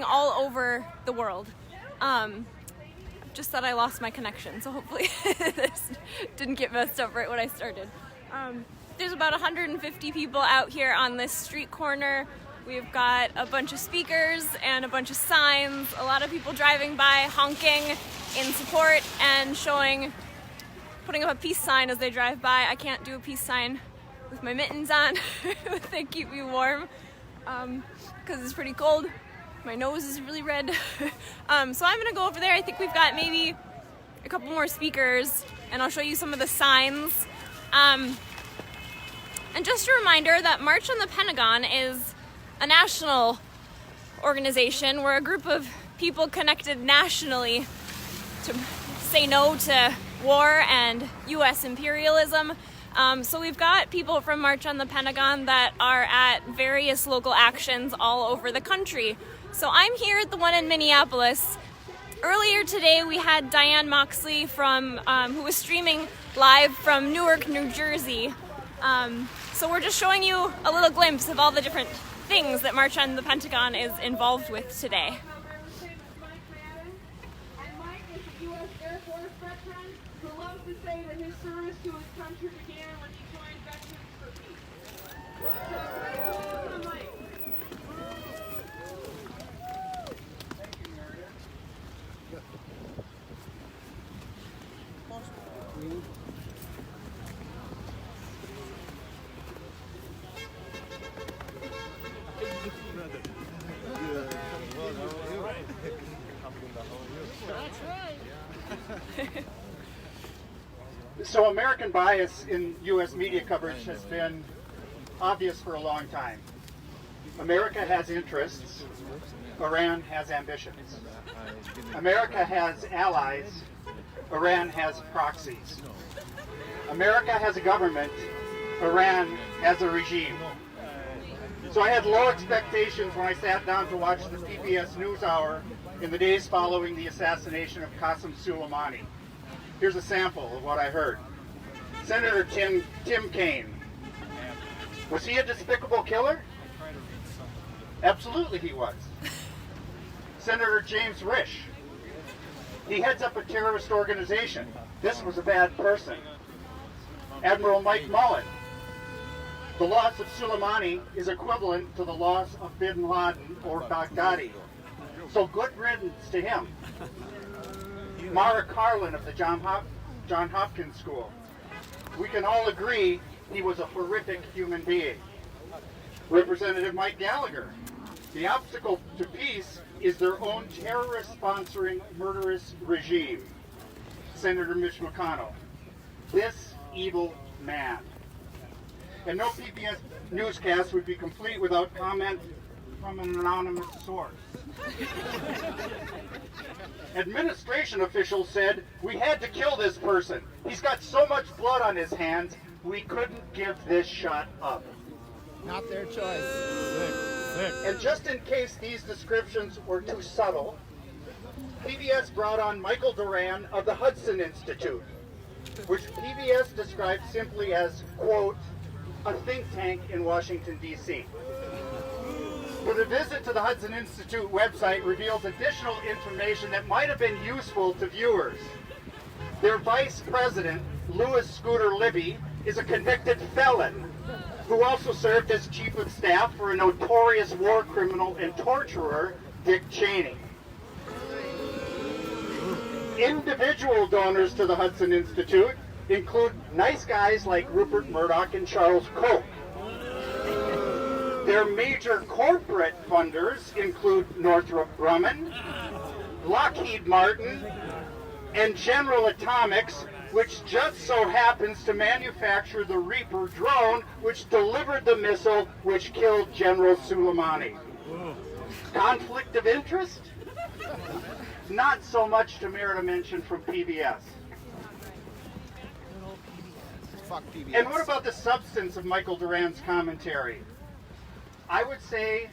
all over the world. Just that I lost my connection, so hopefully this didn't get messed up right when I started. There's about 150 people out here on this street corner. We've got a bunch of speakers and a bunch of signs, a lot of people driving by honking in support and putting up a peace sign as they drive by. I can't do a peace sign with my mittens on. They keep me warm because it's pretty cold. My nose is really red. So I'm gonna go over there. I think we've got maybe a couple more speakers and I'll show you some of the signs. And just a reminder that March on the Pentagon is a national organization. We're a group of people connected nationally to say no to war and U.S. imperialism. So we've got people from March on the Pentagon that are at various local actions all over the country. So I'm here at the one in Minneapolis. Earlier today we had Diane Moxley from who was streaming live from Newark, New Jersey. So we're just showing you a little glimpse of all the different things that March on the Pentagon is involved with today. And Mike is a U.S. Air Force veteran who loves to say that his service to his country began when he joined Veterans for Peace. So, welcome, Mike. So American bias in U.S. media coverage has been obvious for a long time. America has interests. Iran has ambitions. America has allies. Iran has proxies. America has a government. Iran has a regime. So I had low expectations when I sat down to watch the PBS NewsHour in the days following the assassination of Qasem Soleimani. Here's a sample of what I heard. Senator Tim Kaine. Was he a despicable killer? Absolutely he was. Senator James Risch. He heads up a terrorist organization. This was a bad person. Admiral Mike Mullen. The loss of Soleimani is equivalent to the loss of Bin Laden or Baghdadi. So good riddance to him. Mara Carlin of the John Hopkins School. We can all agree he was a horrific human being. Representative Mike Gallagher. The obstacle to peace is their own terrorist-sponsoring murderous regime. Senator Mitch McConnell. This evil man. And no PBS newscast would be complete without comment from an anonymous source. Administration officials said, we had to kill this person. He's got so much blood on his hands, we couldn't give this shot up. Not their choice. And just in case these descriptions were too subtle, PBS brought on Michael Doran of the Hudson Institute, which PBS described simply as, quote, a think tank in Washington, D.C. But a visit to the Hudson Institute website reveals additional information that might have been useful to viewers. Their vice president, Louis Scooter Libby, is a convicted felon who also served as chief of staff for a notorious war criminal and torturer, Dick Cheney. Individual donors to the Hudson Institute include nice guys like Rupert Murdoch and Charles Koch. Their major corporate funders include Northrop Grumman, Lockheed Martin, and General Atomics, which just so happens to manufacture the Reaper drone, which delivered the missile which killed General Soleimani. Conflict of interest? Not so much to merit a mention from PBS. Fuck PBS. And what about the substance of Michael Doran's commentary? I would say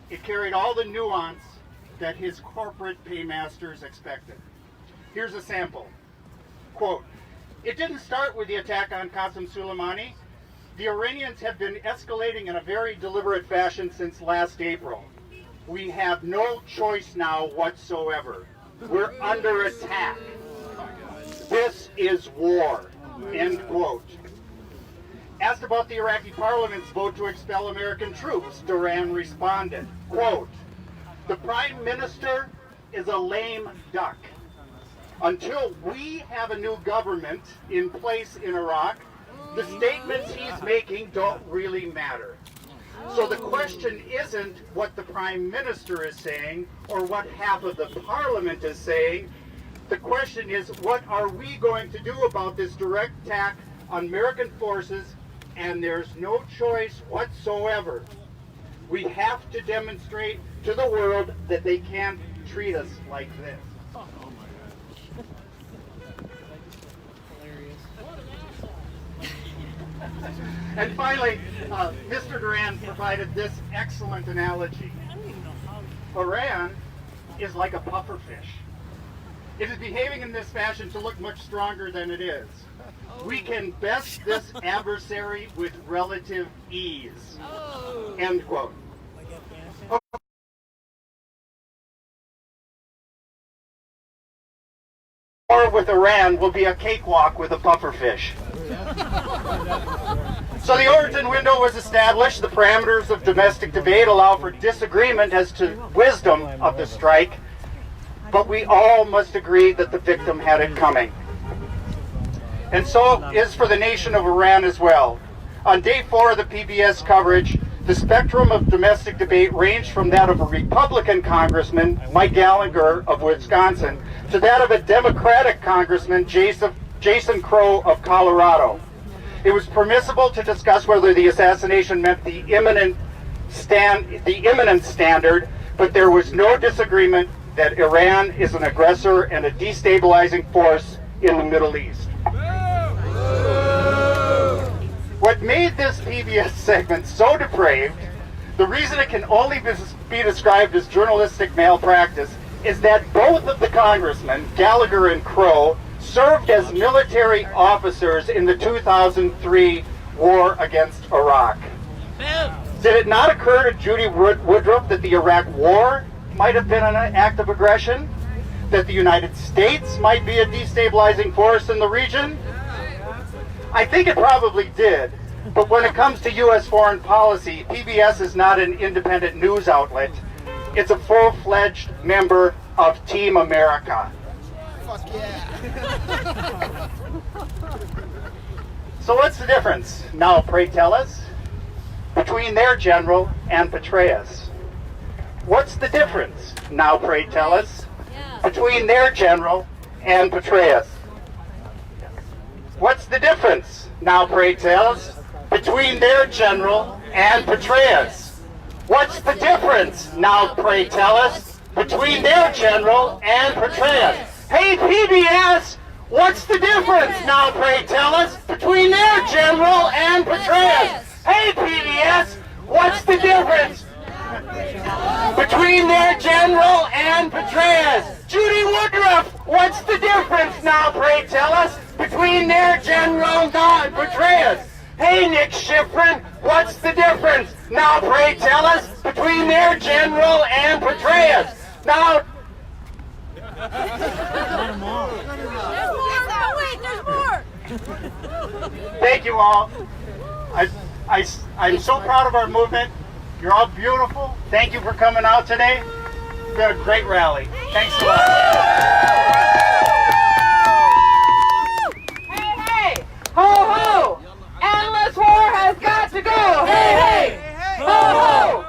it carried all the nuance that his corporate paymasters expected. Here's a sample. Quote, it didn't start with the attack on Qasem Soleimani. The Iranians have been escalating in a very deliberate fashion since last April. We have no choice now whatsoever. We're under attack. This is war, end quote. Asked about the Iraqi parliament's vote to expel American troops, Duran responded, quote, "The prime minister is a lame duck. Until we have a new government in place in Iraq, the statements he's making don't really matter." So the question isn't what the prime minister is saying or what half of the parliament is saying. The question is, what are we going to do about this direct attack on American forces? And there's no choice whatsoever. We have to demonstrate to the world that they can't treat us like this. And finally, Mr. Duran provided this excellent analogy. Iran is like a pufferfish. It is behaving in this fashion to look much stronger than it is. We can best this adversary with relative ease. End quote. War with Iran will be a cakewalk with a pufferfish. So the Overton window was established. The parameters of domestic debate allow for disagreement as to wisdom of the strike, but we all must agree that the victim had it coming. And so is for the nation of Iran as well. On day 4 of the PBS coverage, the spectrum of domestic debate ranged from that of a Republican congressman, Mike Gallagher of Wisconsin, to that of a Democratic congressman, Jason Crow of Colorado. It was permissible to discuss whether the assassination met the imminent standard, but there was no disagreement that Iran is an aggressor and a destabilizing force in the Middle East. What made this PBS segment so depraved, the reason it can only be described as journalistic malpractice, is that both of the congressmen, Gallagher and Crow, served as military officers in the 2003 war against Iraq. Did it not occur to Judy Woodruff that the Iraq war might have been an act of aggression? That the United States might be a destabilizing force in the region? I think it probably did, but when it comes to U.S. foreign policy, PBS is not an independent news outlet. It's a full-fledged member of Team America. Fuck yeah. So what's the difference, now pray tell us, between their general and Petraeus? What's the difference, now pray tell us, between their general and Petraeus? What's the difference, now pray tell us, between their general and Petraeus? What's the difference, now pray tell us, between their general and Petraeus? Hey PBS, what's the difference, now pray tell us, between their general and Petraeus? Hey PBS, what's the difference between their general and Petraeus? Judy Woodruff, what's the difference, now pray tell us, between their general and Petraeus? Hey Nick Schifrin, what's the difference, now pray tell us, between their general and Petraeus? Now, There's more! Oh wait, there's more! thank you all. I'm so proud of our movement. You're all beautiful. Thank you for coming out today. It's been a great rally. Thanks a lot. Hey, hey! Ho, ho! Endless war has got to go! Hey, hey! Ho, ho!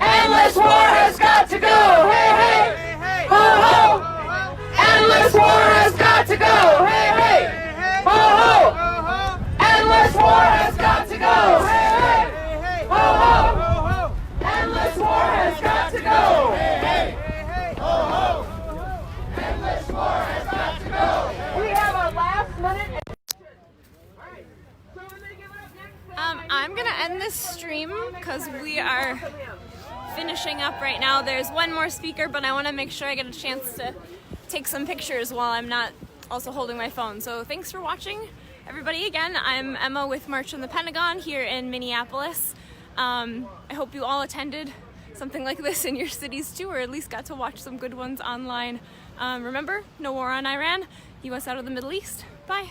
Endless war has got to go! Hey, hey! Ho, ho! Endless war has got to go! Hey, hey! Ho, ho! Endless war has got to go! Hey, hey! Ho, ho! Endless war has got to go! Hey, hey! Ho, ho! Endless war has got to go! We have our last minute. Alright, so when they give up next, I'm gonna end this stream because we are finishing up right now. There's one more speaker, but I want to make sure I get a chance to take some pictures while I'm not also holding my phone. So thanks for watching, everybody. Again, I'm Emma with March on the Pentagon here in Minneapolis. I hope you all attended something like this in your cities too, or at least got to watch some good ones online. Remember, no war on Iran, US out of the Middle East. Bye.